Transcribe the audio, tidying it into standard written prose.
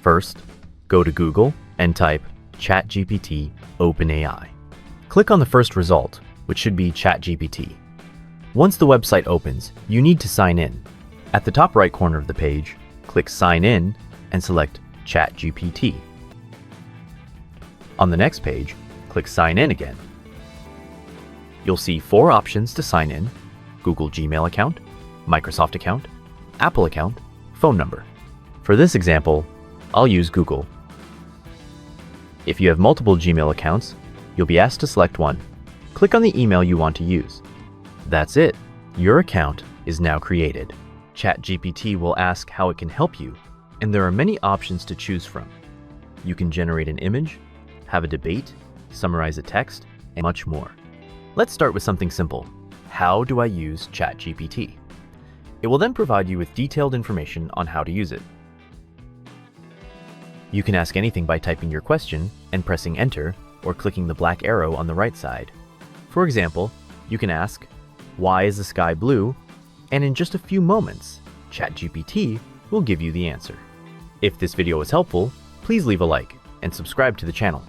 First, go to Google and type ChatGPT OpenAI. Click on the first result, which should be ChatGPT. Once the website opens, you need to sign in. At the top right corner of the page, click Sign In and select ChatGPT. On the next page, click Sign In again. You'll see 4 options to sign in: Google Gmail account, Microsoft account, Apple account, phone number. For this example, I'll use Google. If you have multiple Gmail accounts, you'll be asked to select one. Click on the email you want to use. That's it. Your account is now created. ChatGPT will ask how it can help you, and there are many options to choose from. You can generate an image, have a debate, summarize a text, and much more. Let's start with something simple. How do I use ChatGPT? It will then provide you with detailed information on how to use it. You can ask anything by typing your question and pressing Enter, or clicking the black arrow on the right side. For example, you can ask, "Why is the sky blue?" and in just a few moments, ChatGPT will give you the answer. If this video was helpful, please leave a like and subscribe to the channel.